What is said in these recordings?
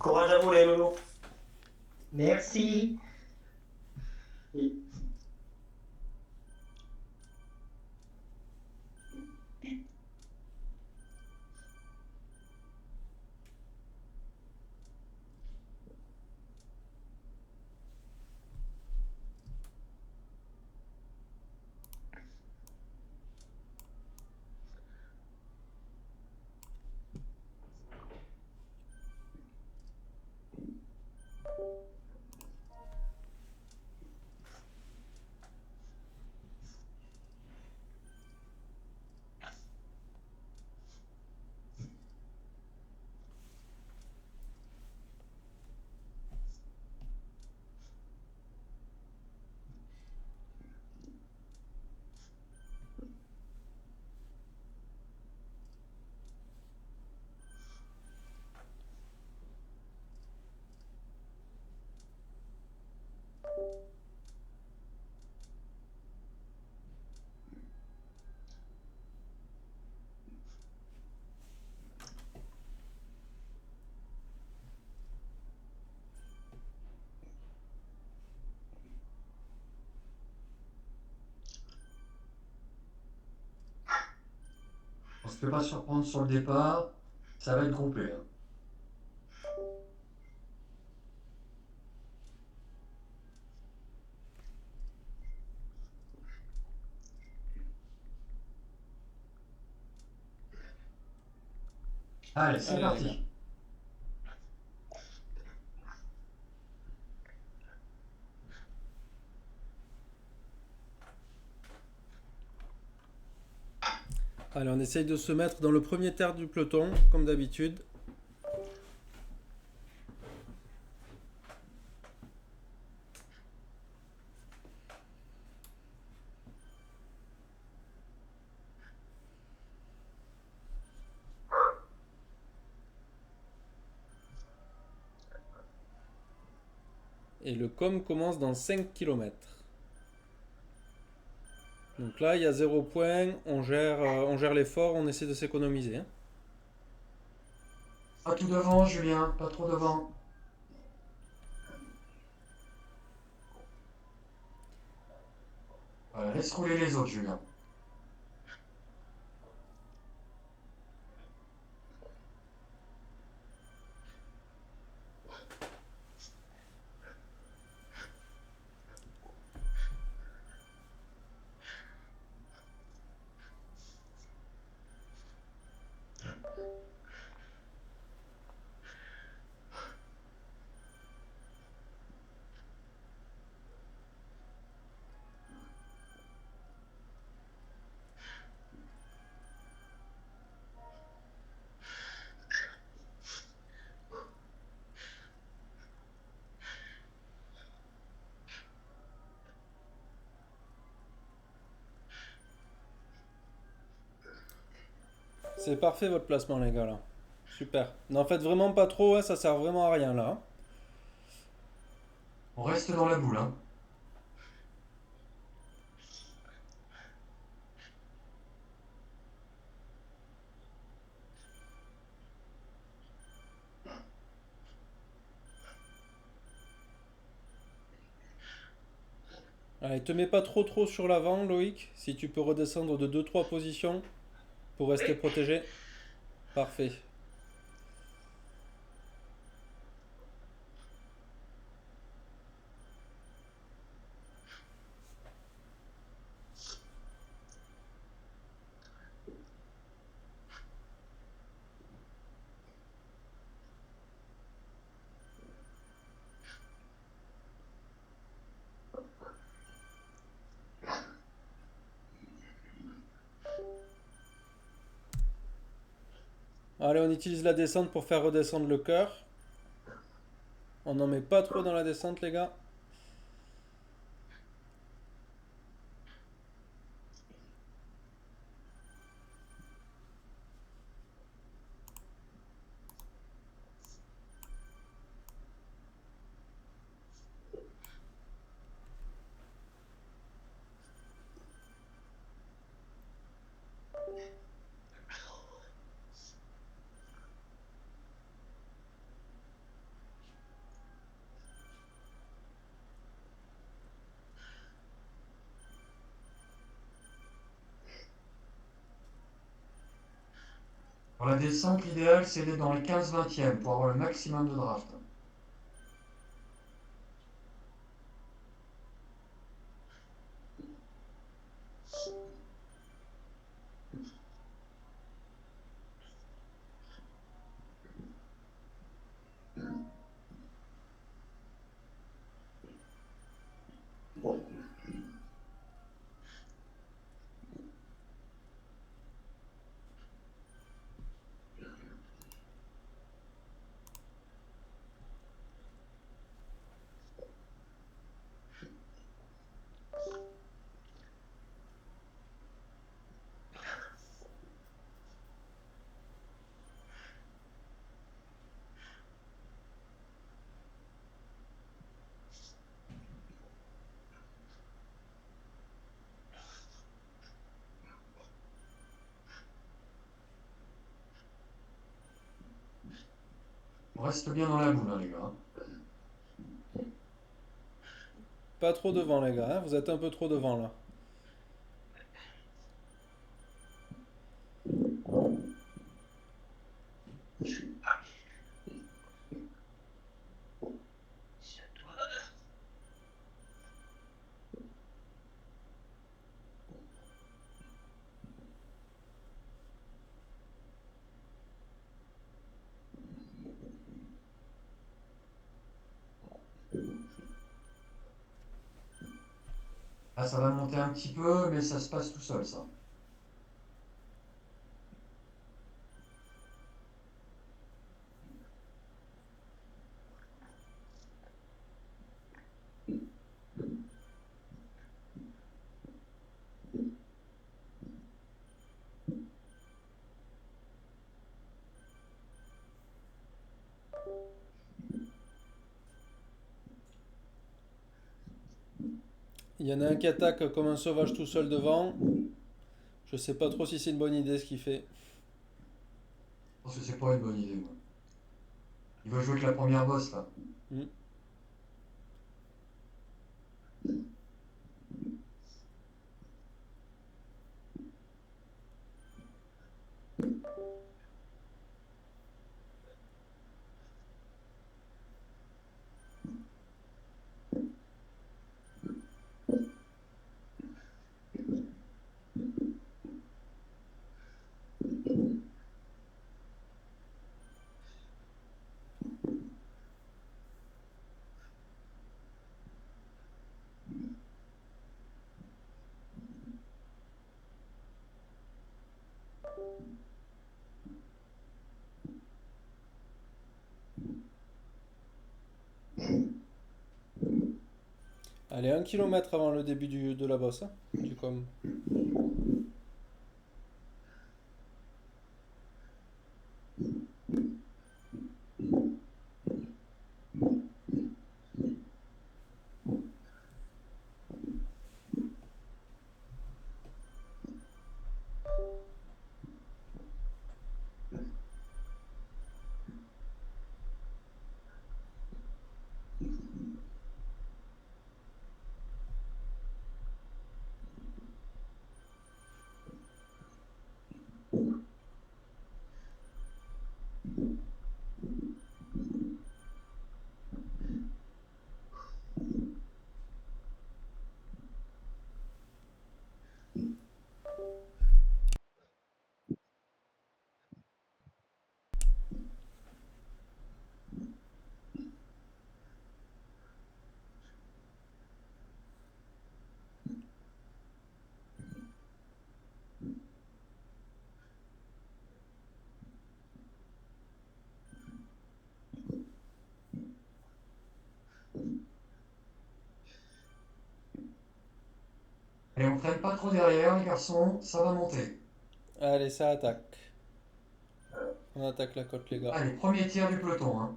Courage à vous les loulous. Merci. On se fait pas surprendre sur le départ, ça va être groupé, hein. Allez, c'est Allez les gars. parti. Allez, on essaye de se mettre dans le premier terre du peloton, comme d'habitude. Et le com commence dans 5 km. Donc là, il y a 0 point, on gère l'effort, on essaie de s'économiser, hein. Pas tout devant, Julien, pas trop devant. Voilà, laisse rouler les autres, Julien. C'est parfait votre placement, les gars, là. Super. N'en faites vraiment pas trop, hein, ça sert vraiment à rien, là, hein. On reste dans la boule, hein. Allez, te mets pas trop sur l'avant, Loïc. Si tu peux redescendre de 2-3 positions pour rester protégé. Parfait. Allez, on utilise la descente pour faire redescendre le cœur. On n'en met pas trop dans la descente, les gars. Pour la descente, l'idéal c'est d'être dans les 15-20e pour avoir le maximum de draft. On reste bien dans la boule, hein, les gars. Pas trop devant, les gars, hein. Vous êtes un peu trop devant là. Là, ça va monter un petit peu, mais ça se passe tout seul, ça. Il y en a un qui attaque comme un sauvage tout seul devant. Je sais pas trop si c'est une bonne idée ce qu'il fait. Je pense que c'est pas une bonne idée, moi. Il va jouer avec la première bosse, là. Hmm. Allez, 1 kilomètre avant le début de la bosse, hein. Du com. Et on traîne pas trop derrière, les garçons, ça va monter. Allez, ça attaque. On attaque la côte, les gars. Allez, premier tir du peloton, hein.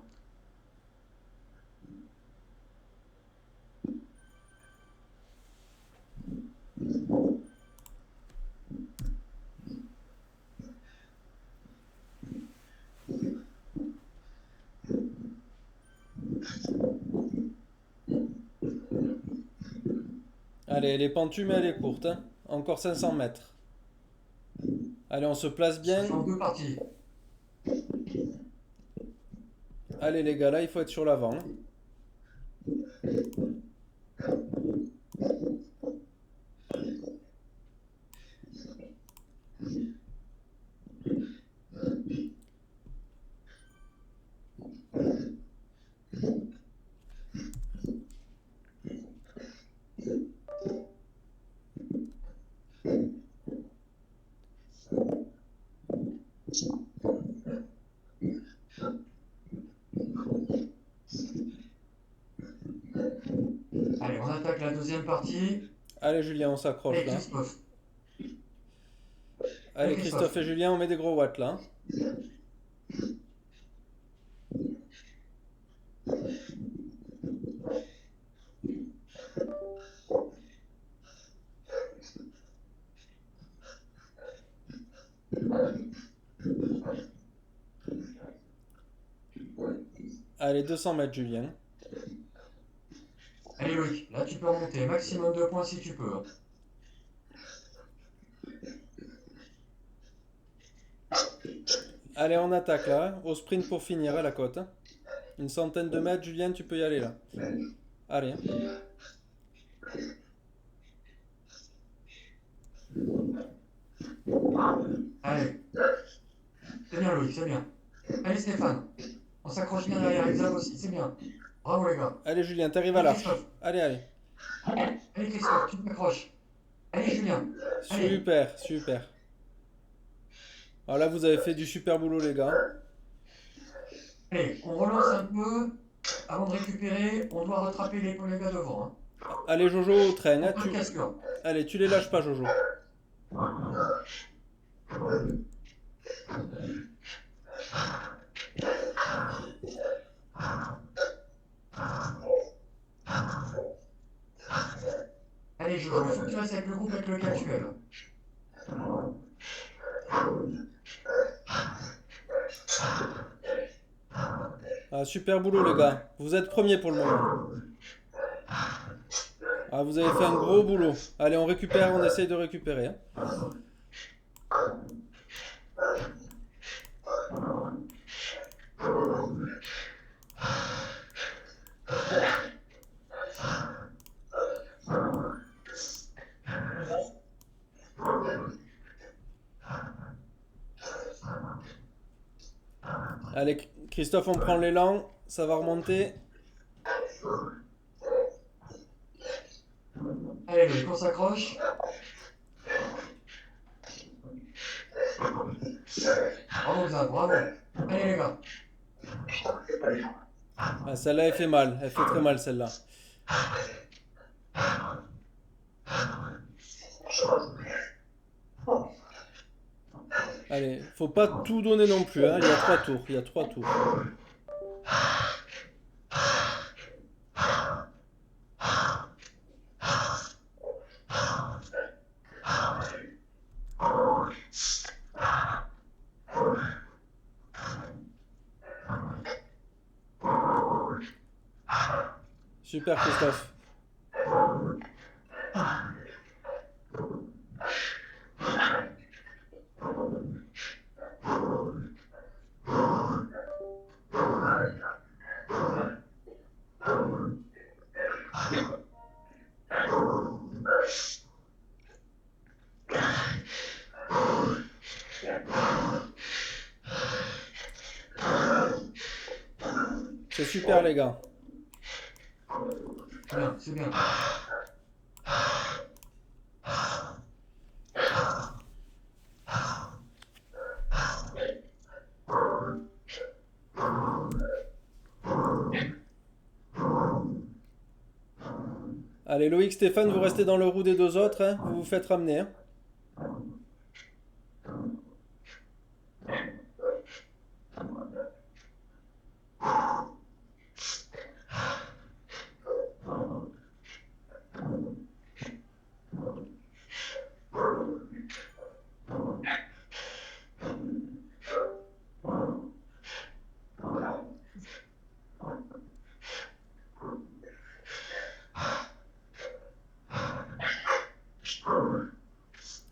Allez, elle est pentue, mais elle est courte, hein. Encore 500 mètres. Allez, on se place Ça bien. fait en deux parties. Allez les gars, là il faut être sur l'avant. Allez, on attaque la deuxième partie. Allez Julien, on s'accroche Allez, là. Christophe. Allez Christophe et Julien, on met des gros watts là. Allez, 200 mètres Julien. Allez Loïc, là tu peux remonter. Maximum 2 points si tu peux. Allez, on attaque là, au sprint pour finir à la côte. Une centaine de mètres, Julien, tu peux y aller là. Allez. Allez. C'est bien Loïc, c'est bien. Allez Stéphane. On s'accroche bien derrière les hommes aussi, c'est bien. Bravo les gars. Allez Julien, t'arrives à Allez l'arche. Christophe. Allez, allez. Allez Christophe, tu t'accroches. Allez Julien. Allez. Super, super. Alors là, vous avez fait du super boulot les gars. Allez, on relance un peu. Avant de récupérer, on doit rattraper les gars devant. Hein. Allez Jojo au train. Hein, Pas de casse-cœur. Allez, tu les lâches pas Jojo. Allez Jojo, il faut que tu restes avec le groupe avec lequel tu es là. Ah, super boulot les gars. Vous êtes premiers pour le moment. Ah, vous avez fait un gros boulot. Allez, on récupère, on essaye de récupérer. Hein. Allez, Christophe, on prend l'élan. Ça va remonter. Allez Loïc, on s'accroche. Bravo Xav, bravo. Allez les gars. Ah, celle-là, elle fait mal. Elle fait très mal, celle-là. Allez, faut pas tout donner non plus. Hein. Il y a 3 tours. Il y a 3 tours. Super, Christophe. C'est super, les gars. Bien, c'est bien. Allez, Loïc, Stéphane, vous restez dans le roue des deux autres. Hein. Vous vous faites ramener. Hein.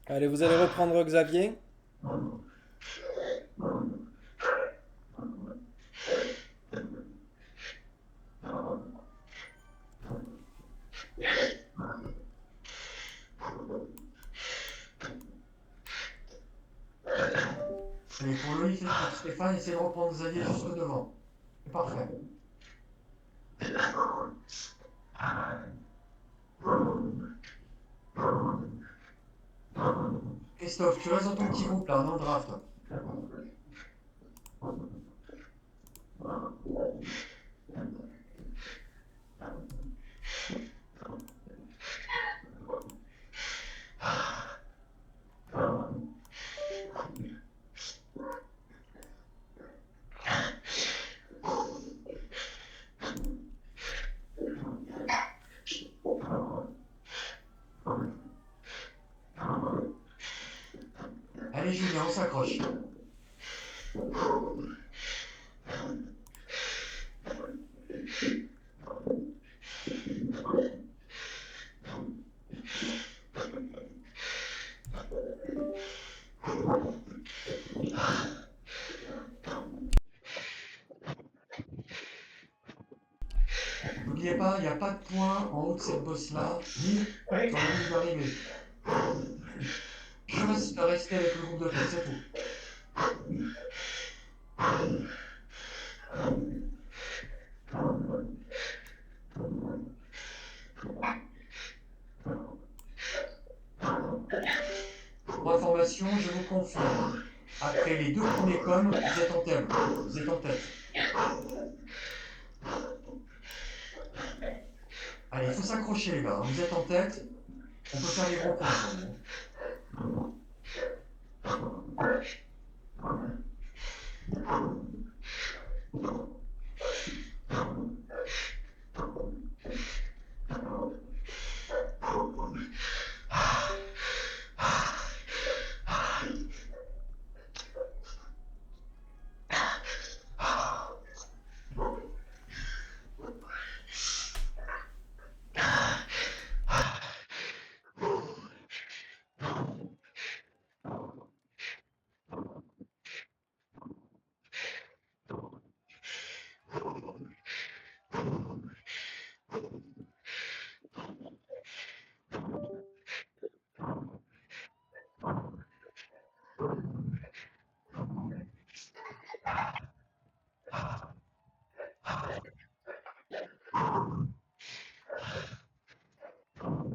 Allez, vous allez reprendre Xavier. fait tout. Stéphane, essaie de reprendre Xavier jusque devant. C'est parfait. Christophe, tu restes dans ton petit groupe là, dans le draft. Allez Julien, on s'accroche. N'oubliez pas, il n'y a pas de point en haut de cette bosse-là, ni Oui. dans la ligne d'arrivée. Juste rester avec le groupe de tête, c'est tout. Pour information, je vous confirme. Après les deux premiers coms, vous êtes en thème. Vous êtes en tête. Allez, il faut s'accrocher les gars. Vous êtes en tête. On peut faire les gros points.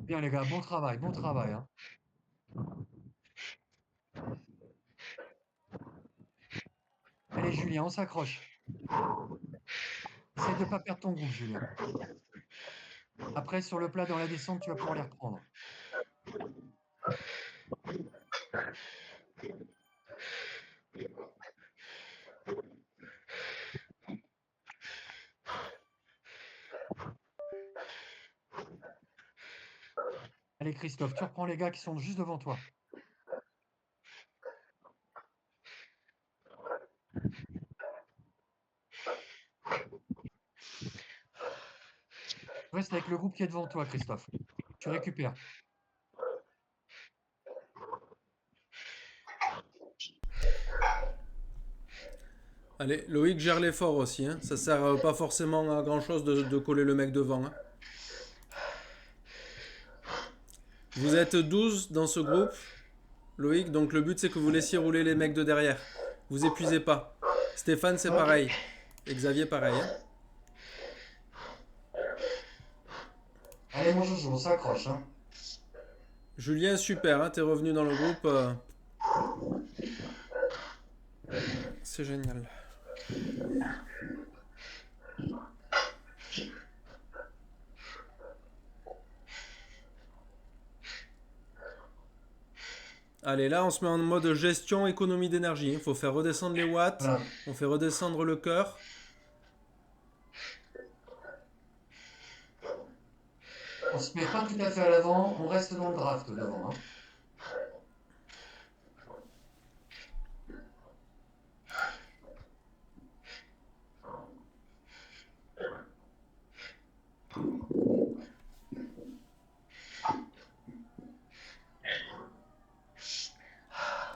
Bien les gars, bon travail, bon travail. Hein. Allez Julien, on s'accroche. Essaye de ne pas perdre ton groupe, Julien. Après, sur le plat dans la descente, tu vas pouvoir les reprendre. Allez Christophe, tu reprends les gars qui sont juste devant toi. Reste avec le groupe qui est devant toi, Christophe. Tu récupères. Allez, Loïc gère l'effort aussi. Hein. Ça sert pas forcément à grand chose de coller le mec devant. Hein. Vous êtes 12 dans ce groupe, Loïc, donc le but c'est que vous laissiez rouler les mecs de derrière. Vous épuisez pas. Stéphane c'est pareil. Et Xavier pareil. Hein. Allez mon joujou, on s'accroche. Hein. Julien super, hein, t'es revenu dans le groupe. C'est génial. Allez, là on se met en mode gestion économie d'énergie. Il faut faire redescendre les watts. Voilà. On fait redescendre le cœur. On se met pas tout à fait à l'avant, on reste dans le draft devant. Hein.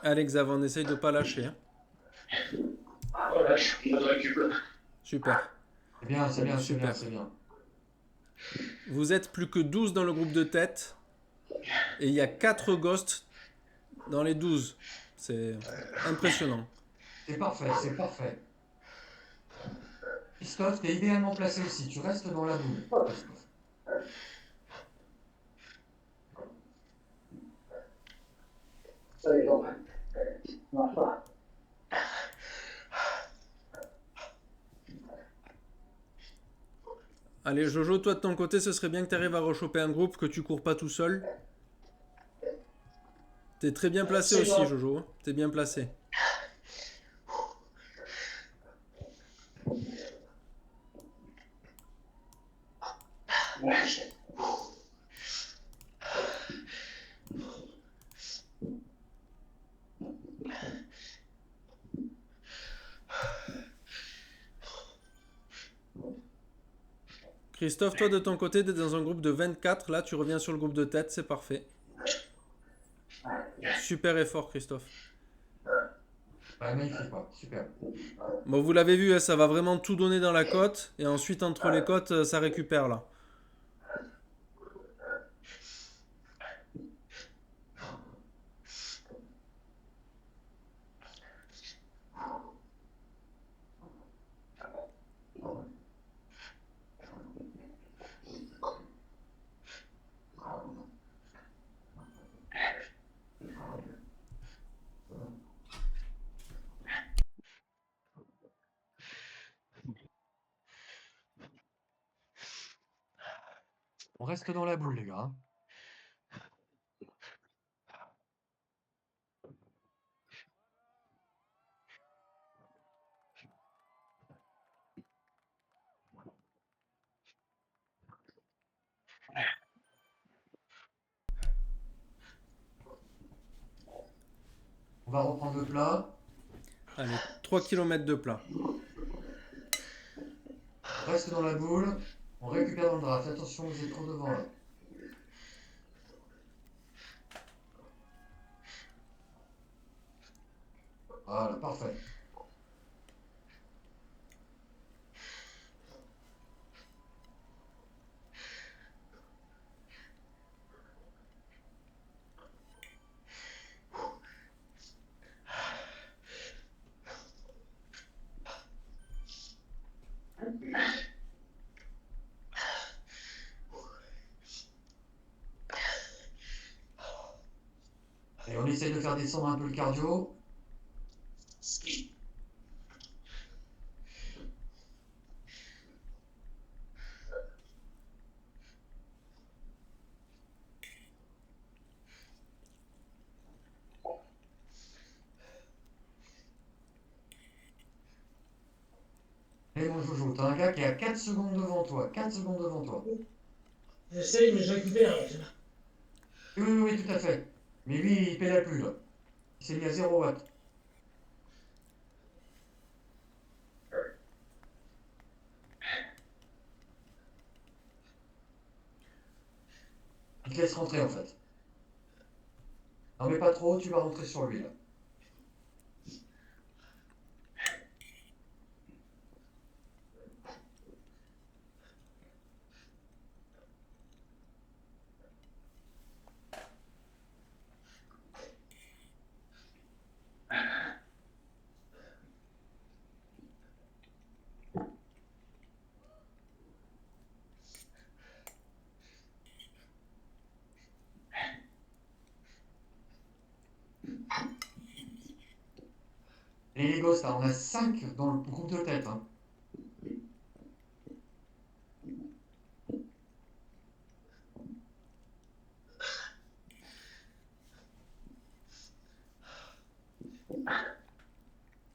Allez Xav, on essaye de pas lâcher. Hein. Voilà, je suis en récup. Super. C'est bien, c'est bien, c'est Super. bien, c'est bien. Vous êtes plus que 12 dans le groupe de tête. Et il y a 4 ghosts dans les 12. C'est impressionnant. C'est parfait, c'est parfait. Christophe, t'es idéalement placé aussi. Tu restes dans la boule, Christophe. Ça les jambes. Non, pas. Allez, Jojo, toi de ton côté, ce serait bien que tu arrives à rechoper un groupe, que tu cours pas tout seul. T'es très bien placé C'est aussi, bon. Jojo. T'es bien placé. Ouais. Christophe, toi de ton côté, t'es dans un groupe de 24. Là, tu reviens sur le groupe de tête, c'est parfait. Super effort, Christophe. Ouais, magnifique, ouais, super. Bon, vous l'avez vu, hein, ça va vraiment tout donner dans la côte. Et ensuite, entre les côtes, ça récupère là. On reste dans la boule, les gars. Hein. On va reprendre le plat. Allez, 3 km de plat. On reste dans la boule. On récupère dans le draft. Attention, vous êtes trop devant là. Voilà, parfait. Et on essaye de faire descendre un peu le cardio. Et mon Jojo, t'as un gars qui est à 4 secondes devant toi. 4 secondes devant toi. J'essaye, mais je récupère. Oui, oui, oui, tout à fait. Mais lui, il pédale plus là. Il s'est mis à 0 watts. Il te laisse rentrer en fait. Non mais pas trop, tu vas rentrer sur lui là. Et les gosses là, on a 5 dans le groupe de tête. Hein.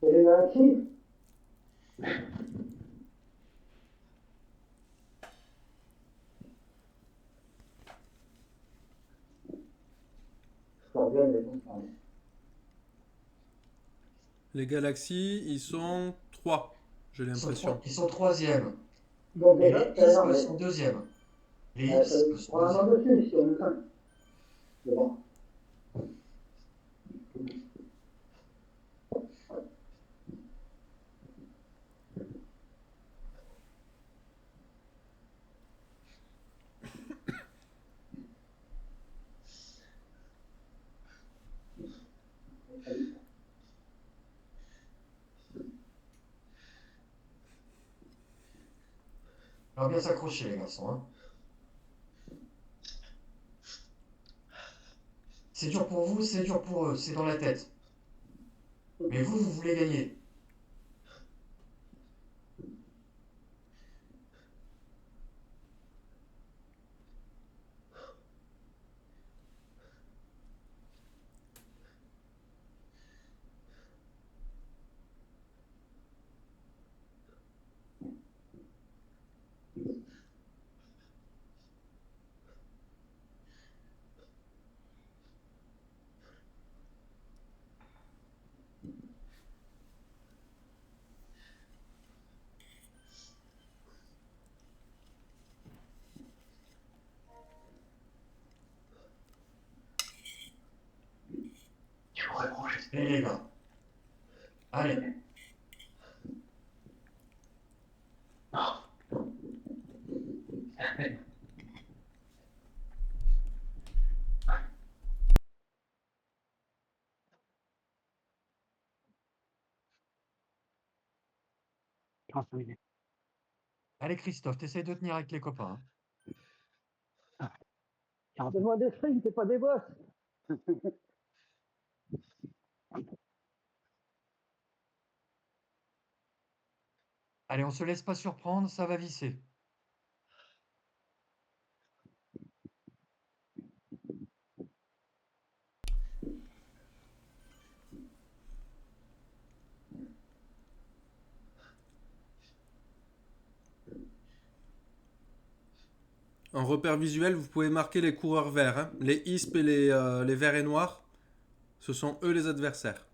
C'est là qui? Ça vient de comprendre. Les galaxies, ils sont 3, j'ai l'impression. Ils sont troisième. Donc Et déjà, les ISP sont deuxième. Les ISP sont on a un deuxième. dessus si on est 5. C'est bon. Alors bien s'accrocher les garçons. Hein. C'est dur pour vous, c'est dur pour eux, c'est dans la tête. Mais vous, vous voulez gagner. Allez les gars. Allez. Allez Christophe, t'essayes de tenir avec les copains. Hein. C'est des sprints, c'est pas des bosses. Allez, on se laisse pas surprendre, ça va visser. En repère visuel, vous pouvez marquer les coureurs verts. Hein. Les ISP et les verts et noirs, ce sont eux les adversaires.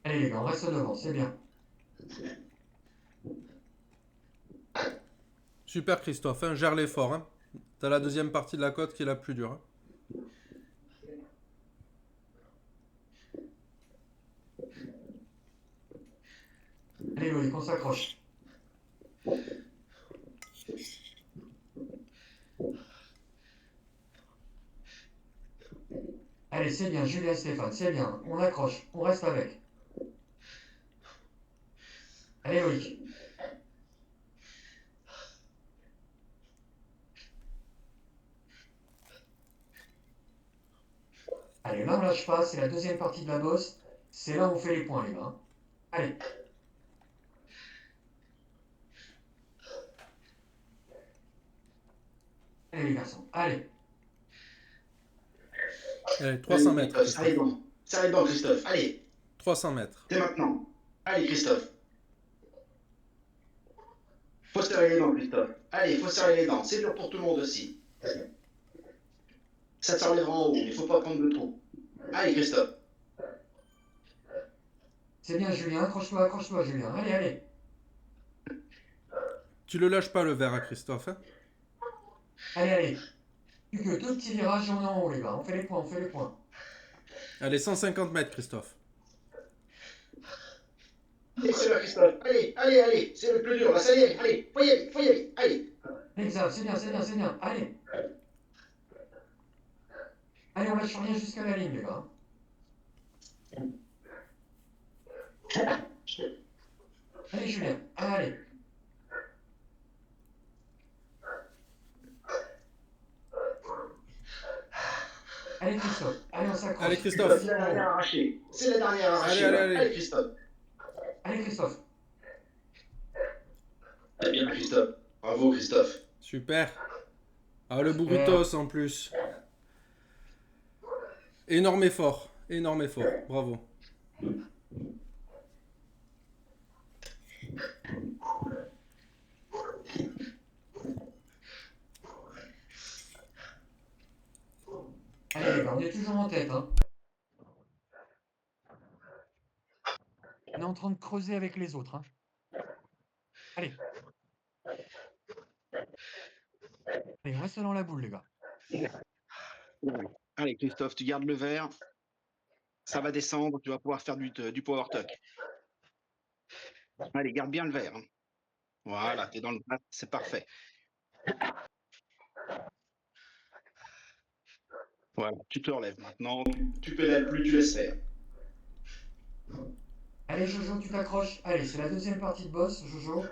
Allez les gars, on reste devant, c'est bien. Super Christophe, hein. Gère l'effort. Hein. T'as la deuxième partie de la côte qui est la plus dure. Hein. Allez Loïc, on s'accroche. Allez, c'est bien, Julien et Stéphane, c'est bien. On accroche, on reste avec. Allez Loïc. Allez, là on lâche pas, c'est la deuxième partie de la bosse. C'est là où on fait les points les gars. Allez. Allez les garçons, allez. Allez, 300 mètres. Christophe, serrez dedans, Christophe, allez, 300 mètres. dès maintenant. Allez, Christophe. Faut serrer les dents, Christophe. Allez, faut serrer les dents, c'est dur pour tout le monde aussi. Ça te s'enlèvera en haut, mais faut pas prendre de trop. Allez, Christophe. C'est bien Julien, accroche-toi Julien. Allez, allez. Tu le lâches pas le vert à Christophe. Hein. Allez, allez. Plus que deux petits virages et on est en haut les gars. On fait les points, on fait les points. Allez, 150 mètres Christophe. Laissez-le, Christophe. Allez, allez, allez. C'est le plus dur, là, ça y est. Allez, faut y aller, faut y aller. Allez. Exact, c'est bien, c'est bien, c'est bien. Allez. Allez, on lâche rien jusqu'à la ligne les gars. Allez Julien, allez. Allez Christophe, allez on s'accroche. Allez Christophe. C'est la dernière arrachée. C'est la dernière arrachée. Allez, là. allez, allez. Allez, Christophe. Allez Christophe. Très bien, Christophe. Bravo, Christophe. Super. Ah, le Burritos en plus. Énorme effort. Énorme effort. Bravo. Allez les gars, on est toujours en tête. Hein. On est en train de creuser avec les autres. Hein. Allez. Allez, on reste dans la boule les gars. Allez, Christophe, tu gardes le vert. Ça va descendre, tu vas pouvoir faire du power tuck. Allez, garde bien le vert. Hein. Voilà, t'es dans le plat, c'est parfait. Voilà, tu te relèves maintenant, tu pédales plus, tu laisses faire. Allez, Jojo, tu t'accroches. Allez, c'est la deuxième partie de boss, Jojo.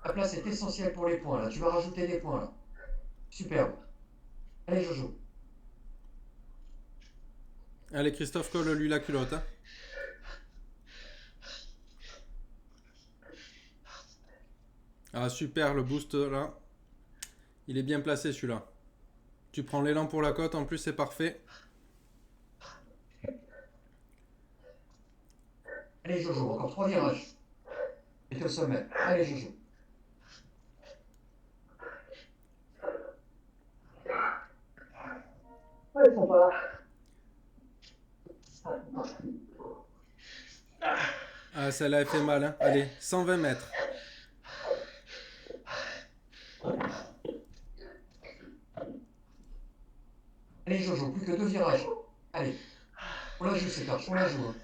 La place est essentielle pour les points, là. Tu vas rajouter des points, là. Superbe. Allez, Jojo. Allez, Christophe, colle-lui la culotte. Hein. Ah, super, le boost là. Il est bien placé celui-là. Tu prends l'élan pour la côte, en plus c'est parfait. Allez, Jojo, encore 3 virages. Et au sommet. Allez, Jojo. Ah, ils sont pas là. Ah, celle-là, elle fait mal. Hein. Allez, 120 mètres. Allez, Jojo, plus que 2 virages. Allez. On la joue, c'est tard, on la joue. Hein.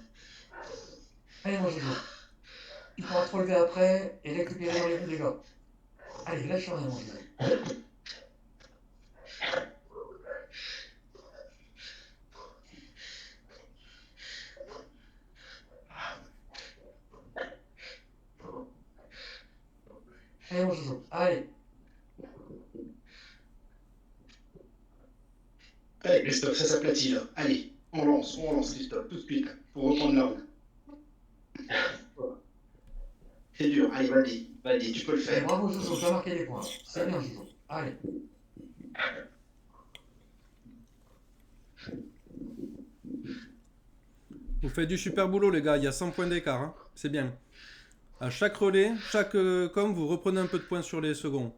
Allez, mon Jojo. Tu pourras te relever après et récupérer dans les bouts des gars. Allez, lâche rien, mon Jojo. Allez, mon Jojo. Allez. Allez, Christophe, ça s'aplatit là. Allez, on lance, Christophe, tout de suite, là, pour reprendre la roue. C'est dur, allez, vas-y, tu peux le Allez, faire. bravo, Jojo, tu as marqué des points. C'est bien, Jojo. Allez. Vous faites du super boulot, les gars. Il y a 100 points d'écart. Hein. C'est bien. À chaque relais, chaque com, vous reprenez un peu de points sur les seconds.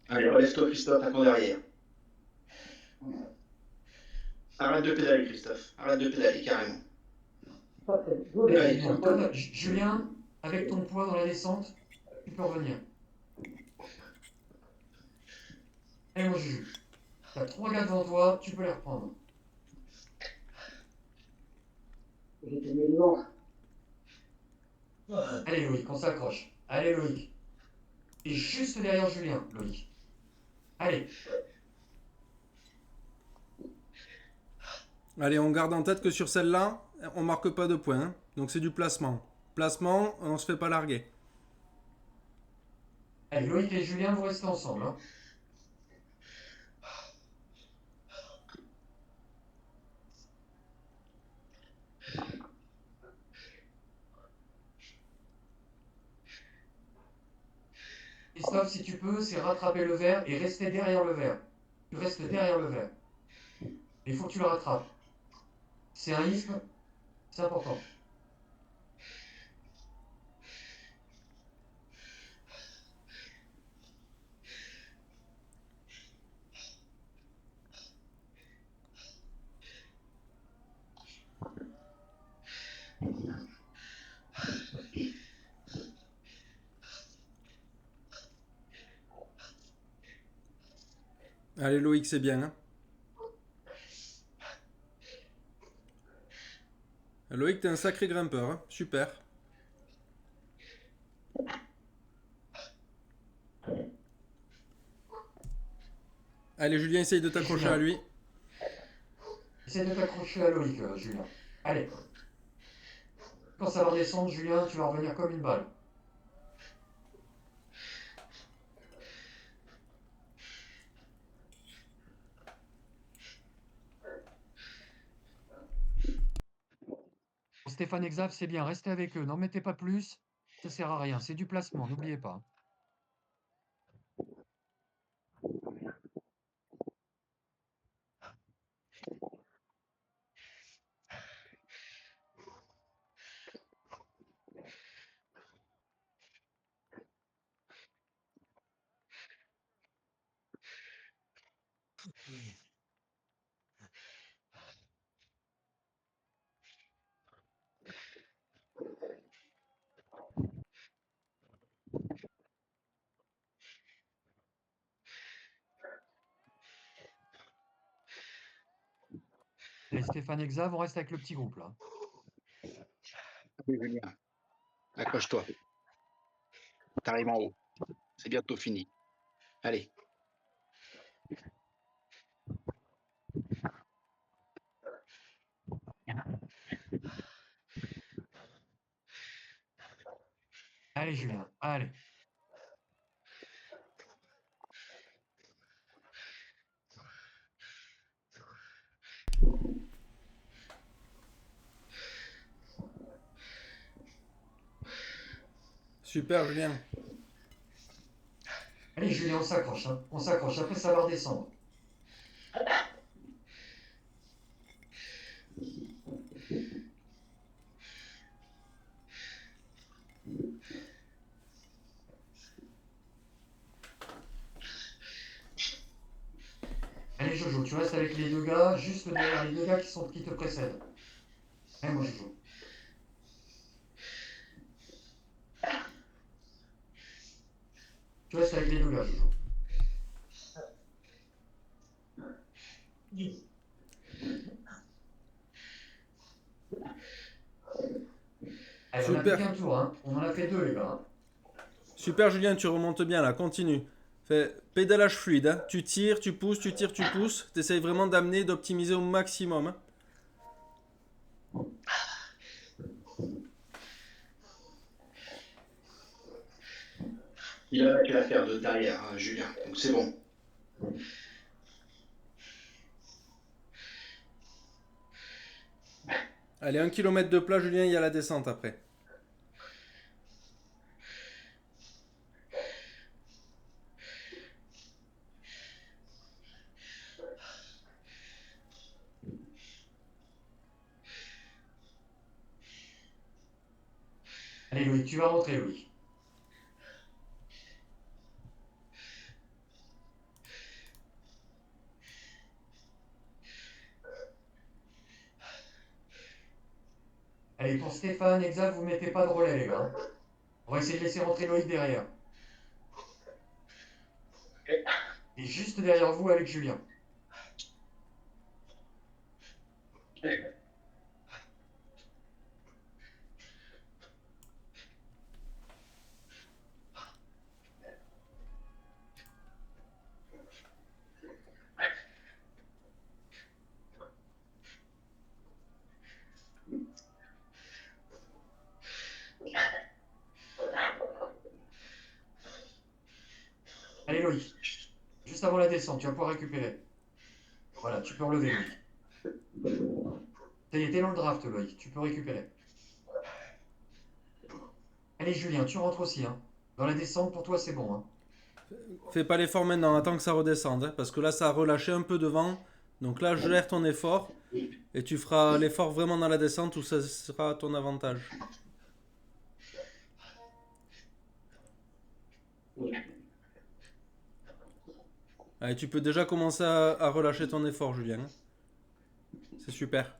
Allez, relève-toi, Christophe, à ton derrière. Arrête de pédaler, Christophe. Arrête de pédaler, carrément. Ça, c'est good. Allez, Allez, bien. Julien, avec ton poids dans la descente, tu peux revenir. Allez, mon Juju. T'as 3 gars devant toi, tu peux les reprendre. J'étais mis devant. Allez, Loïc, on s'accroche. Allez, Loïc. Et juste derrière Julien, Loïc. Allez. Allez, on garde en tête que sur celle-là, on marque pas de points. Hein. Donc c'est du placement. Placement, on se fait pas larguer. Allez, Loïc et Julien, vous restez ensemble. Hein. Christophe, si tu peux, c'est rattraper le verre et rester derrière le verre. Tu restes derrière le verre. Il faut que tu le rattrapes. C'est un isthme, c'est important. Allez, Loïc, c'est bien. Hein. Loïc, t'es un sacré grimpeur. Hein. Super. Allez, Julien, essaye de t'accrocher à lui. Essaie de t'accrocher à Loïc, Julien. Allez. Quand ça va redescendre, Julien, tu vas revenir comme une balle. Stéphane et Xav, c'est bien, restez avec eux, n'en mettez pas plus, ça sert à rien, c'est du placement, n'oubliez pas. Et Stéphane et Xav, on reste avec le petit groupe là. Allez, Julien, accroche-toi. T'arrives en haut. C'est bientôt fini. Allez. Allez, Julien, allez. Super, Julien. Allez, Julien, on s'accroche, hein. On s'accroche. Après, ça va redescendre. Allez, Jojo, tu restes avec les deux gars, juste derrière les deux gars qui te précèdent. Allez, moi, Jojo. Tu restes avec les deux gars, Jojo. Allez, on a Super. plus qu'un tour, hein. On en a fait deux, les gars. Hein. Super, Julien, tu remontes bien là, continue. Fais pédalage fluide, hein. Tu tires, tu pousses, tu tires, tu pousses. T'essayes vraiment d'amener, d'optimiser au maximum. Hein. Il a battu l'affaire de derrière, hein, Julien. Donc c'est bon. Allez, 1 km de plat, Julien, il y a la descente après. Allez, Loïc, tu vas rentrer, Loïc. Allez, pour Stéphane, Exa, vous mettez pas de relais, les gars. Hein. On va essayer de laisser rentrer Loïc derrière. Et juste derrière vous avec Julien. Allez, Loïc. Juste avant la descente, tu vas pouvoir récupérer. Voilà, tu peux relever, Loïc. Ça y est, t'es dans le draft, Loïc. Tu peux récupérer. Allez, Julien, tu rentres aussi. Hein. Dans la descente, pour toi, c'est bon. Hein. Fais pas l'effort maintenant, attends que ça redescende. Hein, parce que là, ça a relâché un peu devant. Donc là, gère ton effort. Et tu feras l'effort vraiment dans la descente où ça sera à ton avantage. Allez, tu peux déjà commencer à relâcher ton effort, Julien. C'est super.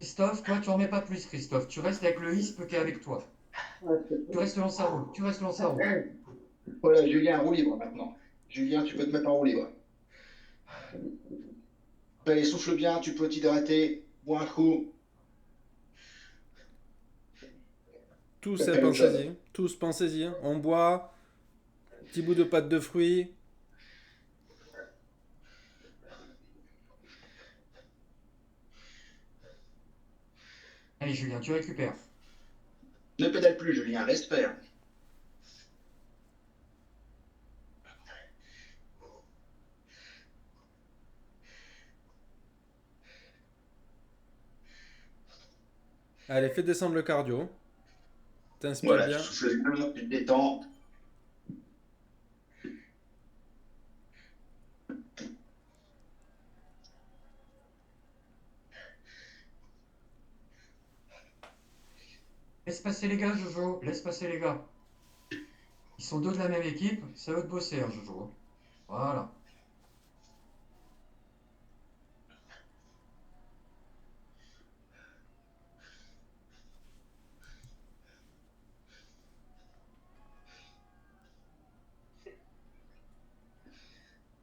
Christophe, toi, tu en mets pas plus, Christophe. Tu restes avec le ISP qui est avec toi. Ouais, Tu restes lancé à roue. Tu restes lancé à roue. Voilà, Julien, roue libre maintenant. Julien, tu peux te mettre en roue libre. Allez, souffle bien, tu peux t'hydrater. Bois un coup. Tous, Fais le job. pensez-y. Tous, pensez-y. Hein. On boit. Petit bout de pâte de fruits. Allez, Julien, tu récupères. Ne pédale plus, Julien, laisse faire. Allez, fais descendre le cardio. T'inspires Voilà, tu bien. souffles bien, tu te détends. Laisse passer les gars, Jojo. Laisse passer les gars. Ils sont deux de la même équipe. C'est à eux de bosser, hein, Jojo. Voilà.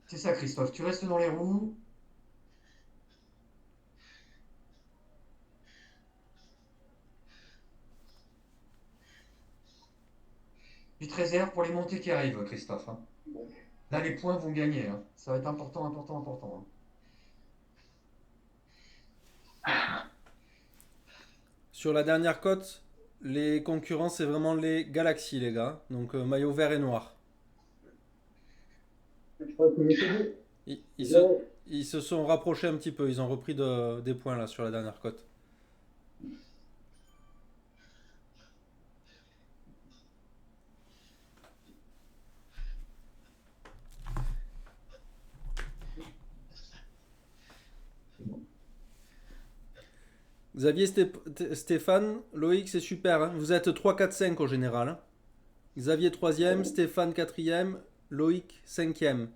C'est ça, Christophe. Tu restes dans les roues. Tu te réserves pour les montées qui arrivent, Christophe, hein. Là, les points vont gagner, hein. Ça va être important, important, important, hein. Sur la dernière cote, les concurrents, c'est vraiment les Galaxy, les gars. Donc maillot vert et noir. Je crois que j'étais dit. Ils se, Ouais. ils se sont rapprochés un petit peu. Ils ont repris des points là sur la dernière cote. Xavier, Stéphane, Loïc, c'est super, hein. Vous êtes 3, 4, 5 au général, hein. Xavier 3e, Stéphane 4e, Loïc 5e.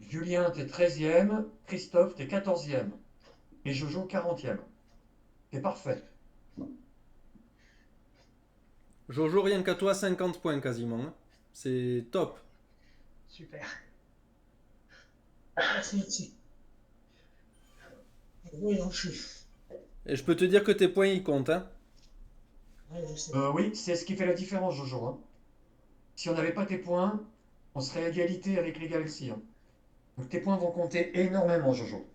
Julien, t'es 13e. Christophe, t'es 14e. Et Jojo, 40e. C'est parfait. Jojo, rien qu'à toi, 50 points quasiment, hein. C'est top. Super. Merci. Oui, non, je suis. Et je peux te dire que tes points, ils comptent, hein. Ouais, je sais. Oui, c'est ce qui fait la différence, Jojo, hein. Si on n'avait pas tes points, on serait à égalité avec les Galaxies, hein. Donc tes points vont compter énormément, Jojo.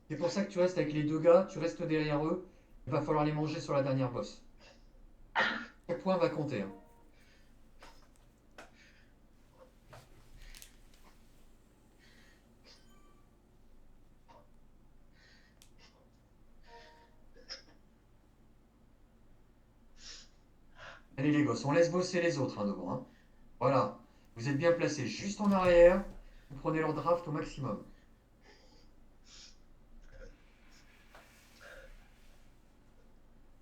C'est pour ça que tu restes avec les deux gars, tu restes derrière eux. Il va falloir les manger sur la dernière bosse. Chaque point va compter, hein. Allez les gosses, on laisse bosser les autres, hein, devant, hein. Voilà, vous êtes bien placés juste en arrière. Vous prenez leur draft au maximum.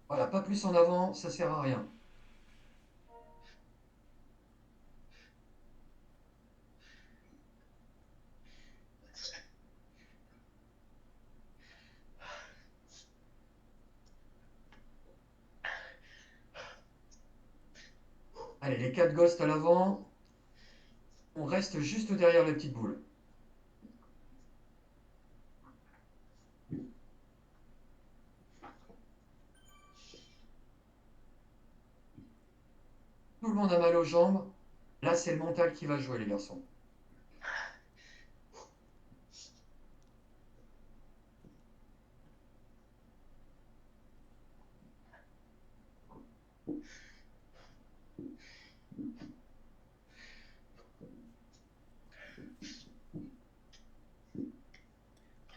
Voilà, pas plus en avant, ça sert à rien. Allez, les quatre ghosts à l'avant. On reste juste derrière la petite boule. Tout le monde a mal aux jambes. Là, c'est le mental qui va jouer, les garçons.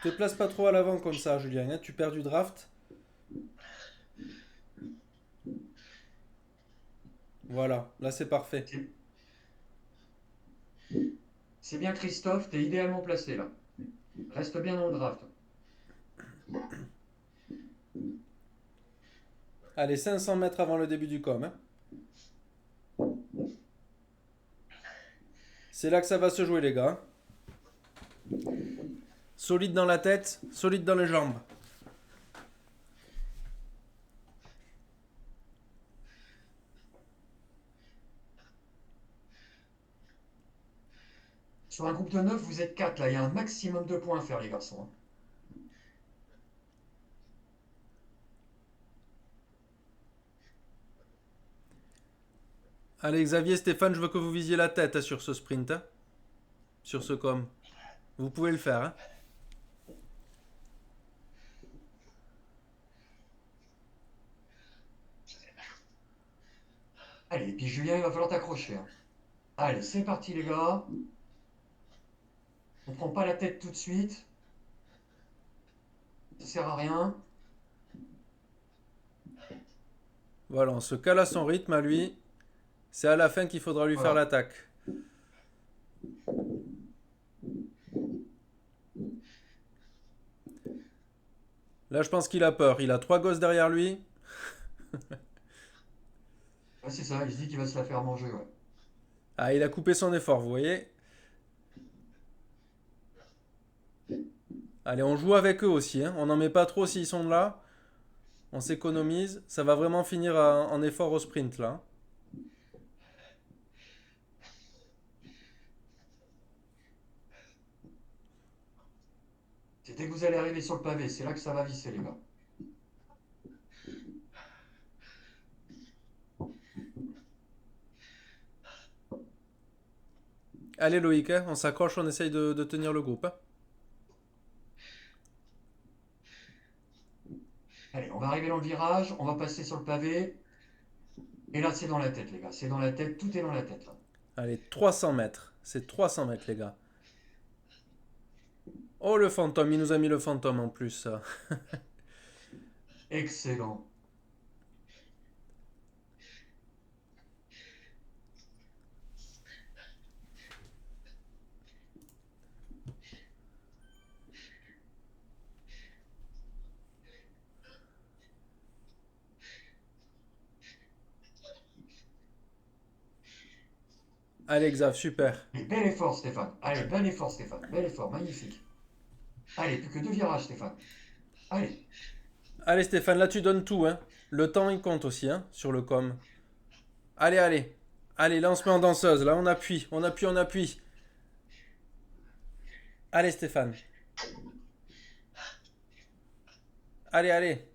Te place pas trop à l'avant comme ça, Julien, hein. Tu perds du draft. Voilà, là c'est parfait. C'est bien, Christophe, t'es idéalement placé, là. Reste bien dans le draft. Allez, 500 mètres avant le début du com, hein. C'est là que ça va se jouer, les gars. Solide dans la tête, solide dans les jambes. Sur un groupe de 9, vous êtes 4, là. Il y a un maximum de points à faire, les garçons, hein. Allez, Xavier, Stéphane, je veux que vous visiez la tête, hein, sur ce sprint, hein. Sur ce com. Vous pouvez le faire, hein. Allez, et puis Julien, il va falloir t'accrocher, hein. Allez, c'est parti, les gars. On prend pas la tête tout de suite. Ça sert à rien. Voilà, on se cale à son rythme, à lui. C'est à la fin qu'il faudra lui faire Voilà. l'attaque. Là, je pense qu'il a peur. Il a 3 gosses derrière lui. Ouais, c'est ça, il se dit qu'il va se la faire manger, ouais. Ah, il a coupé son effort, vous voyez. Allez, on joue avec eux aussi, hein. On n'en met pas trop s'ils sont là. On s'économise. Ça va vraiment finir en effort au sprint, là. C'est dès que vous allez arriver sur le pavé, c'est là que ça va visser, les gars. Allez Loïc, hein, on s'accroche, on essaye de tenir le groupe. Hein. Allez, on va arriver dans le virage, on va passer sur le pavé. Et là, c'est dans la tête, les gars. C'est dans la tête, tout est dans la tête. Là. Allez, 300 mètres. C'est 300 mètres, les gars. Oh, le fantôme, il nous a mis le fantôme en plus. Ça. Excellent. Allez, Xav, super. Mais bel effort, Stéphane. Allez, bel effort, Stéphane. Bel effort, magnifique. Allez, plus que 2 virages, Stéphane. Allez. Allez, Stéphane, là, tu donnes tout. Hein. Le temps, il compte aussi, hein, sur le com. Allez, allez. Allez, là, on se met en danseuse. Là, on appuie, on appuie, on appuie. Allez, Stéphane. Allez, allez.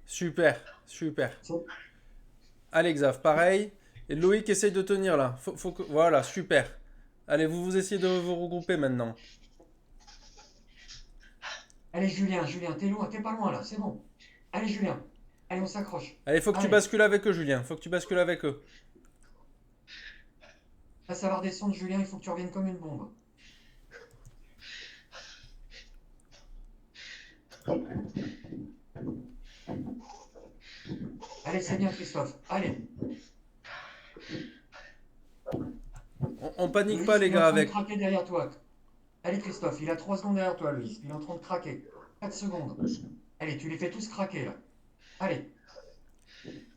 Super, super. Allez, Xav, pareil. Et Loïc essaye de tenir là. Voilà, super. Allez, vous essayez de vous regrouper maintenant. Allez, Julien, t'es loin, t'es pas loin là, c'est bon. Allez, Julien. Allez, on s'accroche. Allez, faut que tu bascules avec eux, Julien. Faut que tu bascules avec eux. Là, ça va redescendre, Julien, il faut que tu reviennes comme une bombe. Allez, c'est bien, Christophe. Allez. On panique Louis, pas, les il est en gars, train de avec. craquer derrière toi. Allez, Christophe, il a 3 secondes derrière toi, Louis. Il est en train de craquer. 4 secondes. Allez, tu les fais tous craquer, là. Allez.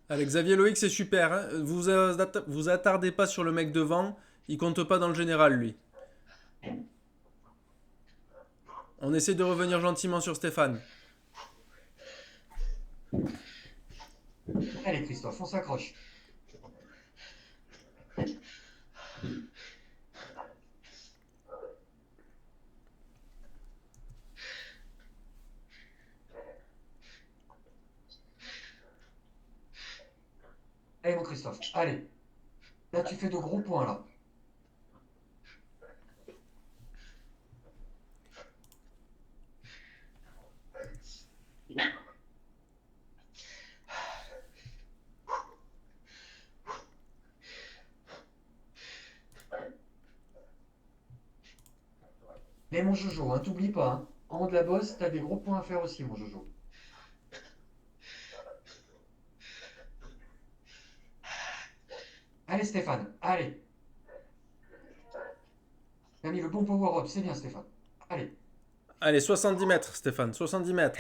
Allez, Xavier Loïc, c'est super. Hein. Vous attardez pas sur le mec devant. Il compte pas dans le général, lui. On essaie de revenir gentiment sur Stéphane. Allez, Christophe, on s'accroche. Allez, mon Christophe, allez. Là, tu fais de gros points, là. Mais mon Jojo, hein, t'oublies pas, hein. En haut de la bosse, t'as des gros points à faire aussi, mon Jojo. Allez, Stéphane, allez. T'as mis le bon power-up, c'est bien, Stéphane. Allez. Allez, 70 mètres, Stéphane. 70 mètres.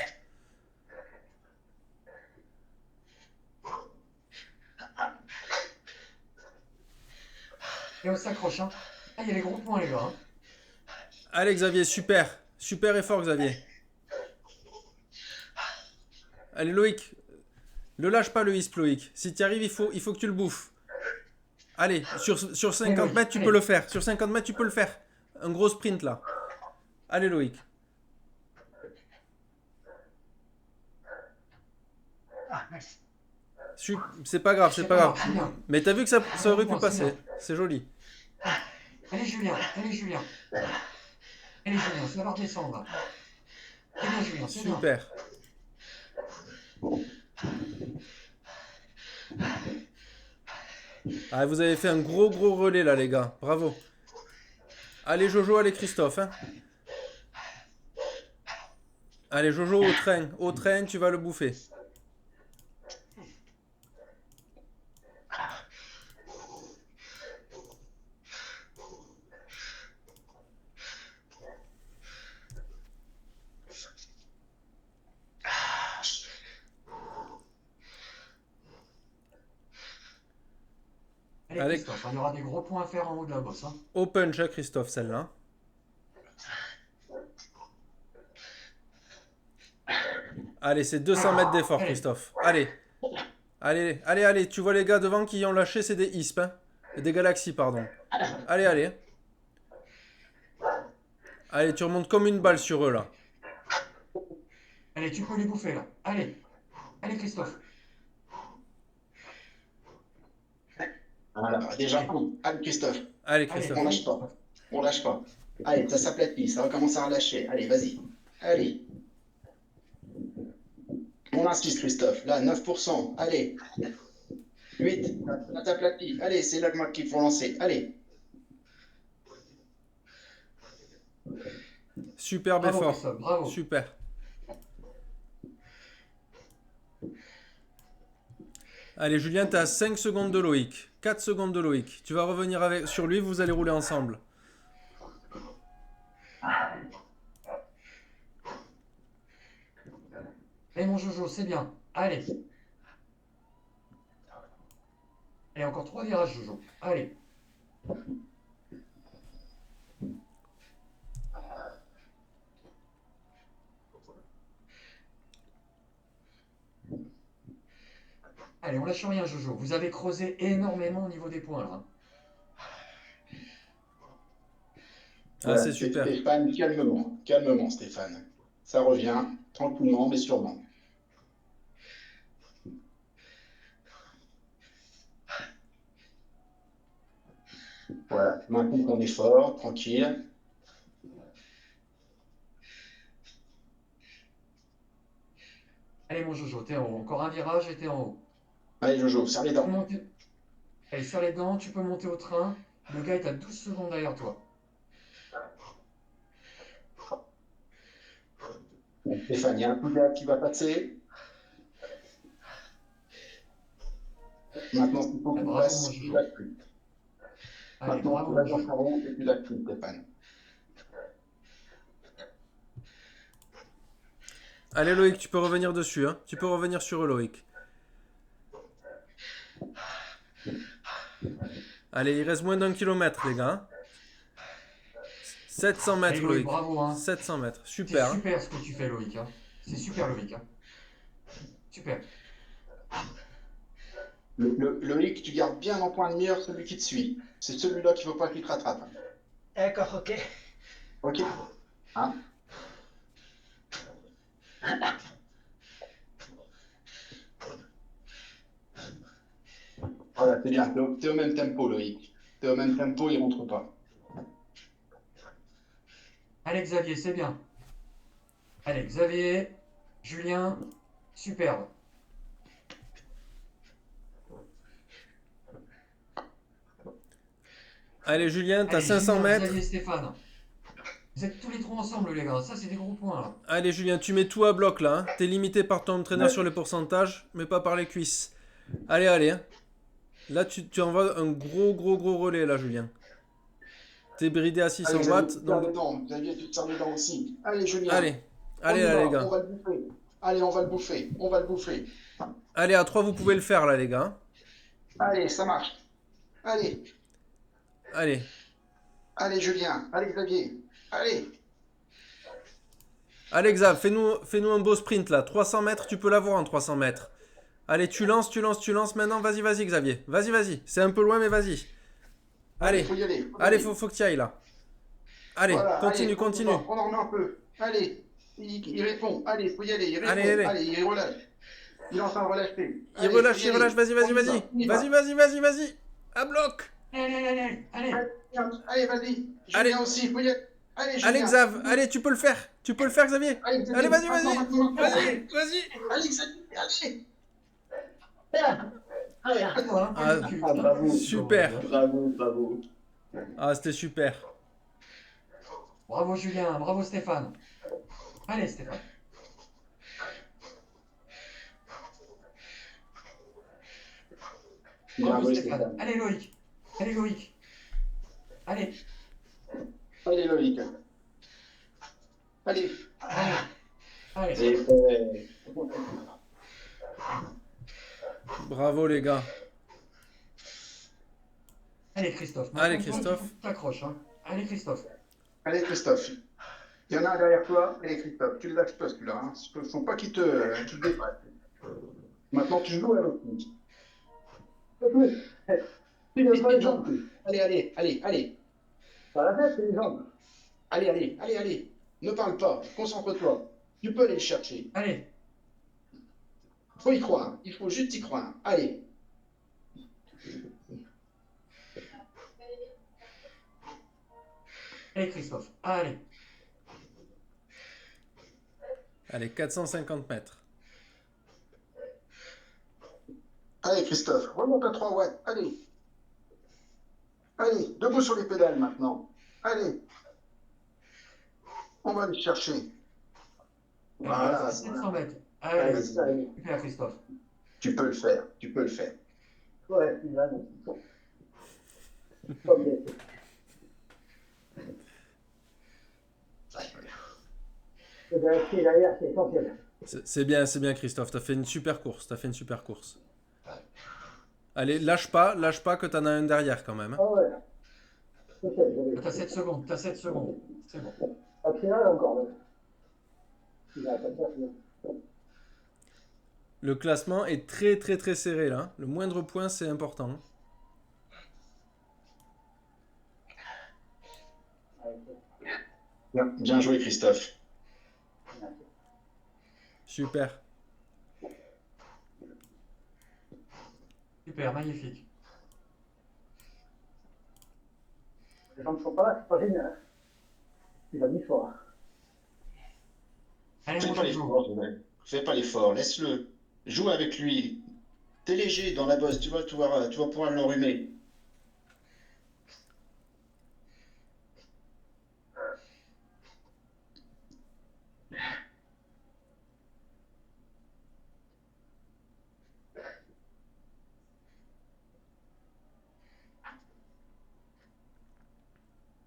Et on s'accroche, hein. Ah, il y a les gros points, les gars. Hein. Allez, Xavier, super. Super effort, Xavier. Allez, Loïc. Ne lâche pas le isp, Loïc. Si tu y arrives, il faut que tu le bouffes. Allez, sur 50 mètres, tu peux le faire. Sur 50 mètres, tu peux le faire. Un gros sprint, là. Allez, Loïc. Ah, nice. C'est pas grave, c'est pas grave. C'est bien. Mais t'as vu que ça aurait pu passer. C'est joli. Allez, Julien, allez, Julien. Allez, Julien, ça va redescendre, là. C'est bien, Julien, c'est bien. Super. Ah, vous avez fait un gros relais là, les gars. Bravo. Allez, Jojo, allez, Christophe. Hein. Allez, Jojo, au train. Au train, tu vas le bouffer. Allez, Christophe, il y aura des gros points à faire en haut de la bosse. Hein. Au punch, hein, Christophe, celle-là. Allez, c'est 200 mètres d'effort, Christophe. Allez. Allez, allez, allez. Tu vois les gars devant qui ont lâché, c'est des ISP. Hein. Des galaxies, pardon. Allez, allez. Allez, tu remontes comme une balle sur eux, là. Allez, tu peux les bouffer, là. Allez. Allez, Christophe. Voilà, déjà un coup. Allez, Christophe, Allez, Allez, Christophe. on lâche pas. On lâche pas. Allez, ça s'aplatit, ça va commencer à relâcher. Allez, vas-y. Allez. On insiste, Christophe. Là, 9%. Allez. 8. Ça t'aplatit. Allez, c'est là qu'il faut lancer. Allez. Superbe Bravo, effort. Christophe, bravo. Super. Allez, Julien, tu as 5 secondes de Loïc. 4 secondes de Loïc. Tu vas revenir sur lui, vous allez rouler ensemble. Allez, mon Jojo, c'est bien. Allez. Allez, encore 3 virages, Jojo. Allez. Allez, on lâche rien, Jojo. Vous avez creusé énormément au niveau des points, là. Ah, c'est super. Stéphane, calmement. Calmement, Stéphane. Ça revient tranquillement, mais sûrement. Voilà, maintenant qu'on est fort, tranquille. Allez, mon Jojo, t'es en haut. Encore un virage et t'es en haut. Allez, Jojo, serre les Tu peux dents. monter. Allez, serre les dents, tu peux monter au train. Le gars est à 12 secondes derrière toi. Stéphane, il y a un coup d'air qui va passer. Maintenant, il faut qu'on Bravo, passe mon plus Jojo. d'actu. Allez, Maintenant, bravo, tu vas mon dans Jojo. ta rond et plus d'actu, Stéphane. Allez, Loïc, tu peux revenir dessus. Hein. Tu peux revenir sur eux, Loïc. Allez, il reste moins d'1 kilomètre, les gars. Hein. 700 mètres, Allez, Loïc, Loïc. bravo, hein. 700 mètres. C'est Super. Hein. super ce que tu fais, Loïc. Hein. C'est super, Loïc. Hein. Super. Loïc, tu gardes bien en point de mire celui qui te suit. C'est celui-là qu'il ne faut pas qu'il te rattrape. D'accord, ok. Ok. Hein? Voilà, c'est bien. T'es au même tempo, Loïc. T'es au même tempo, il rentre pas. Allez, Xavier, c'est bien. Allez, Xavier, Julien, superbe. Allez, Julien, t'as Allez, 500 Julien, mètres. Xavier, Stéphane. Vous êtes tous les trois ensemble, les gars. Ça, c'est des gros points, là. Allez, Julien, tu mets tout à bloc là. Hein. T'es limité par ton entraîneur Ouais. sur les pourcentages, mais pas par les cuisses. Allez, allez. Hein. Là, tu envoies un gros relais là, Julien. T'es bridé à 600 Allez, watts. Xavier, tu te Donc... serres les dents. Xavier, tu te serres les dents aussi. Allez, Julien. Allez, On allez y là, va, les gars. on va le bouffer. Allez, on va le bouffer. On va le bouffer. Allez, à 3, vous pouvez le faire là, les gars. Hein. Allez, ça marche. Allez. Allez. Allez, Julien. Allez, Xavier. Allez. Allez, Xav, fais-nous un beau sprint là. 300 mètres, tu peux l'avoir en 300 mètres. Allez, tu lances maintenant. Vas-y, Xavier. Vas-y. C'est un peu loin, mais vas-y. Allez, faut y aller. allez, faut que tu y ailles là. Allez, Voilà, continue. allez, on en remet un peu. Allez. Il répond. Allez, faut y aller. Il répond. Allez. Allez, il relâche. Il est en train de relâcher. Il relâche. Vas-y. Vas-y. À bloc. Allez. Allez, vas-y. Allez. Julien aussi, faut y aller. Allez, Julien. Allez, Xav. Allez, tu peux le faire. Xavier. Allez, Xavier. Allez, vas-y. Maintenant. Vas-y. Allez, Xavier, allez. Ah, super. Bravo. Ah, c'était super. Bravo, Julien. Bravo, Stéphane. Allez, Stéphane. Bravo, Stéphane. Allez, Loïc. Allez. Allez, Loïc. Allez. Allez. C'est fait. Bravo, les gars. Allez, Christophe. Allez, Maintenant, Christophe. tu t'accroches. Hein. Allez, Christophe. Allez, Christophe. Il y en a un derrière toi. Allez, Christophe, tu le lâches pas celui-là. Hein. Faut pas qu'il te dépasse. Maintenant, tu joues avec lui. Tu lèves pas les jambes. Allez. Pas la tête, c'est les jambes. Allez. Ne parle pas. Concentre-toi. Tu peux aller le chercher. Allez. Faut y croire. Il faut juste y croire. Allez. Allez, Christophe, allez. Allez, 450 mètres. Allez, Christophe, remonte à 3 watts. Allez. Allez, debout sur les pédales maintenant. Allez. On va aller chercher. Voilà. 700 mètres. Allez, Allez, ça y est. super, Christophe. Tu peux le faire. Tu peux le faire. Ouais, il va, non. Pas bien. Eh bien, si, derrière, c'est essentiel. C'est bien, Christophe. T'as fait une super course. T'as fait une super course. Allez, lâche pas que t'en as un derrière quand même. Hein. Ah ouais. Je sais, je vais. T'as 7 secondes, t'as 7 secondes. C'est bon. Accélère encore, là. Il a pas de faire. Le classement est très très très serré là. Le moindre point, c'est important. Bien joué, Christophe. Super. Super, magnifique. Les gens ne sont pas là, c'est pas génial. Hein. Il a mis fort. Allez, Fais mon pas Jojo. l'effort, Joël. Fais pas l'effort. Laisse-le. Joue avec lui. T'es léger dans la bosse. Tu vas pouvoir l'enrhumer.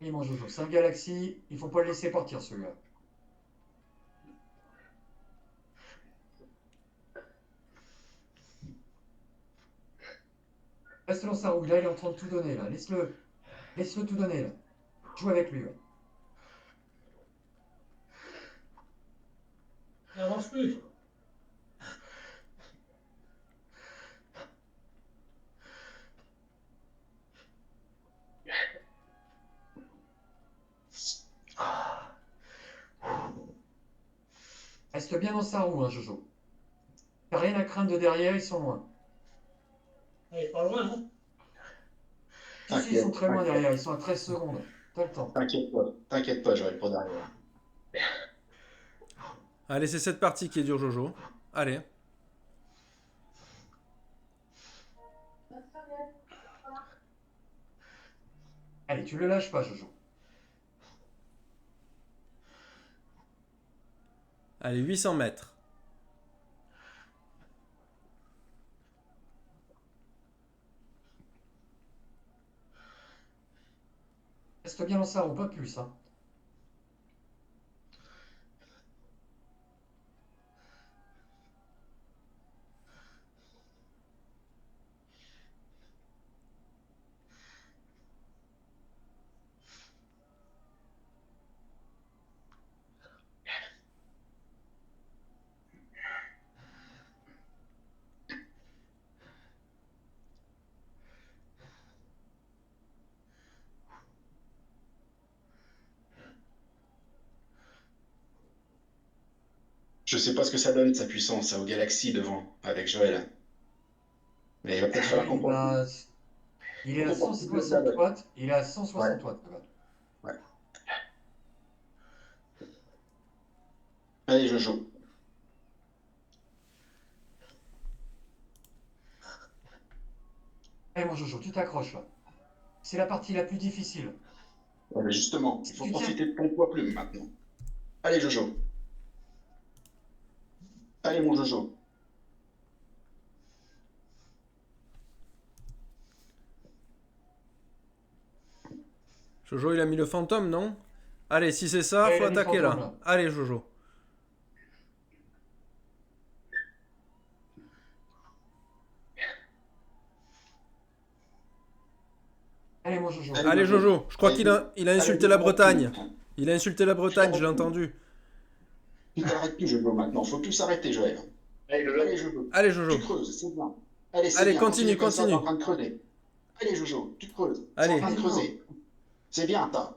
Et mon Jojo. 5 Galaxy, il faut pas le laisser partir celui-là. Reste dans sa roue, là il est en train de tout donner là. Laisse-le tout donner là. Joue avec lui. Là. Il n'avance plus. Reste bien dans sa roue, hein, Jojo. T'as rien à craindre de derrière, ils sont loin. Allez, pas loin, hein. Si, ils sont très loin derrière, ils sont à 13 secondes. T'as le temps. T'inquiète pas, Joël, pour derrière. Allez, c'est cette partie qui est dure, Jojo. Allez. Allez, tu le lâches pas, Jojo. Allez, 800 mètres. Reste bien dans sa roue, pas plus. Hein. Je sais pas ce que ça donne, sa puissance, ça, aux galaxies devant, avec Joël. Mais il va peut-être falloir qu'on pense. Il est à 160 watts. Il est à 160 watts. Ouais. Allez, Jojo. Allez, mon Jojo, tu t'accroches là. C'est la partie la plus difficile. Ouais, mais justement, il faut Tu profiter de ton poids plume maintenant. Allez, Jojo. Allez, mon Jojo. Jojo, il a mis le fantôme, non? Allez, si c'est ça, Ouais, faut il a mis le attaquer fantôme, là. là. Allez, Jojo. Allez, mon Jojo. Allez, Jojo. Je crois qu'il a insulté la Bretagne. Il a insulté la Bretagne, je l'ai entendu. Tu t'arrêtes plus, Jojo, maintenant. Faut plus s'arrêter, Joël. Allez, Jojo. Allez, Tu Jojo. creuses, c'est bien. Allez, c'est Allez, bien. continue, comme ça, t'es continue. en train de creuser. Allez, Jojo, tu creuses. Allez. T'es en train de creuser. C'est bien, t'as.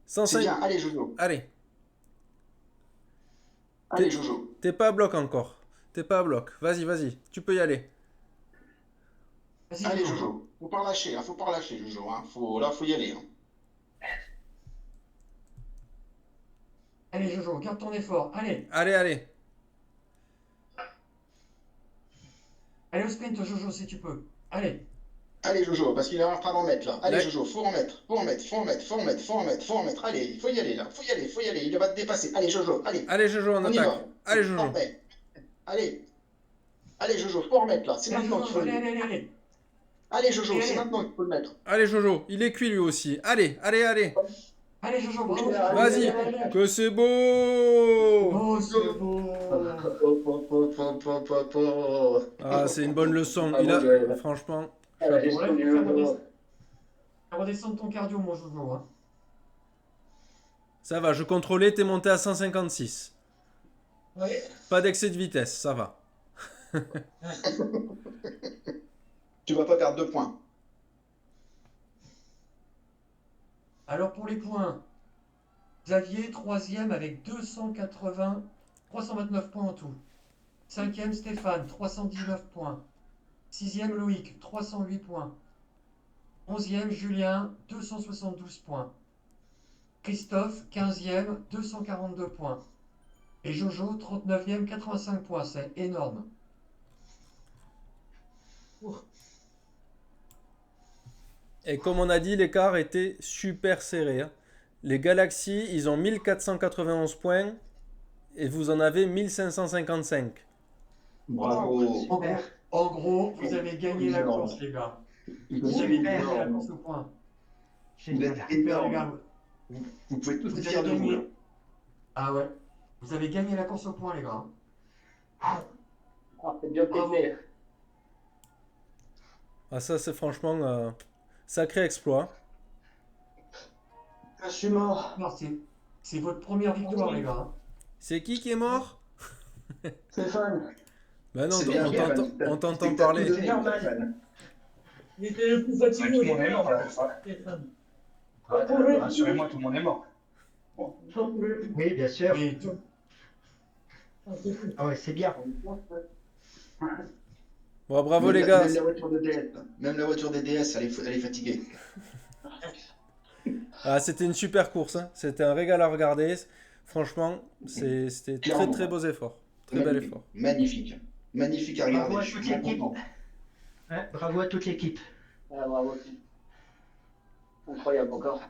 C'est 105. bien. Allez, Jojo. Allez. Allez, Jojo. T'es pas à bloc encore. T'es pas à bloc. Vas-y, vas-y. Tu peux y aller. Vas-y, Allez, Jojo. Jojo. Faut pas relâcher, hein. Faut pas relâcher, Jojo. Hein. Faut y aller. Hein. Allez, Jojo, garde ton effort. Allez. Allez, allez. Allez au sprint, Jojo, si tu peux. Allez. Allez, Jojo, parce qu'il est en train d'en mettre là. Allez, Ouais. Jojo, faut en mettre. Faut en mettre, faut en mettre, faut en mettre, faut en mettre, faut en mettre. Allez, il faut y aller là. Faut y aller, faut y aller. Il va te dépasser. Allez, Jojo, allez. Allez, Jojo, on On y attaque. va. Allez, Faut en Jojo. remettre. Allez. Allez, Jojo, faut en remettre là. C'est Allez, maintenant qu'il Jojo, faut le allez, mettre. allez, allez. Allez, Jojo, Allez. c'est maintenant qu'il faut le mettre. Allez, Jojo. Il est cuit lui aussi. Allez, allez, allez. Allez, Jojo, bravo. Vas-y. Allez, allez. Que c'est beau. Oh, c'est beau. Ah, c'est une bonne leçon. Il a, franchement. Ah, la gestion Ouais, du ça Jojo. redescendre ton cardio, mon Jojo. Hein. Ça va, je contrôlais, t'es monté à 156. Ouais. Pas d'excès de vitesse, ça va. Tu vas pas perdre 2 points. Alors pour les points, Xavier, 3e avec 329 points en tout. 5e, Stéphane, 319 points. 6e, Loïc, 308 points. 11e, Julien, 272 points. Christophe, 15e, 242 points. Et Jojo, 39e, 85 points. C'est énorme. Et comme on a dit, l'écart était super serré. Hein. Les Galaxies, ils ont 1491 points et vous en avez 1555. Bravo. En gros, vous avez gagné la course, les gars. Vous avez gagné la course au point. Vous êtes Super, les gars. énorme. Vous pouvez tous Vous être avez fiers de vous. gagné. Là. Ah ouais. Vous avez gagné la course au point, les gars. Ah, c'est bien Bravo. pété. Ah, ça, c'est franchement sacré exploit. Je suis mort. Non, c'est votre première victoire, les gars. C'est qui est mort? Stéphane. Ben non, C'est bien, on t'entend C'est que t'as parler. tout donné, normal. Stéphane. Il était le plus fatigué. Tout le monde est mort, là. Stéphane. Rassurez-moi, tout le monde est mort. Oui, bien sûr. Oui, Ah ouais, c'est bien. Bon, bravo Même les la- gars. Même la voiture de DS, même la voiture des DS, elle est fatiguée. Ah, c'était une super course. Hein. C'était un régal à regarder. Franchement, c'était très très beaux efforts. Très bel Magnifique. effort. Magnifique. Magnifique à regarder. Bravo à Je suis toute bien l'équipe. content. Ouais, bravo à toute l'équipe. Ah, bravo. Incroyable encore.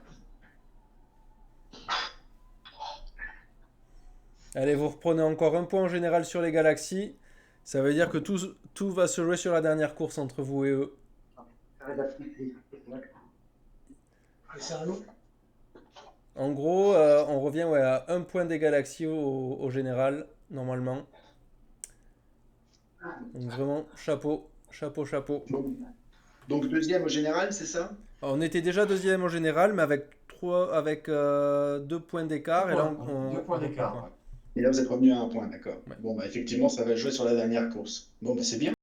Allez, vous reprenez encore un point en général sur les Galaxies. Ça veut dire que tout va se jouer sur la dernière course entre vous et eux. C'est un lot. En gros, on revient ouais, à un point des Galaxies au général, normalement. Donc vraiment, chapeau, chapeau, chapeau. Donc deuxième au général, c'est ça? On était déjà deuxième au général, mais avec 2 points d'écart. Et là, on, 2 points d'écart. Et là, vous êtes revenu à 1 point, d'accord. Ouais. Bon, bah effectivement, ça va jouer sur la dernière course. Bon, bah c'est bien.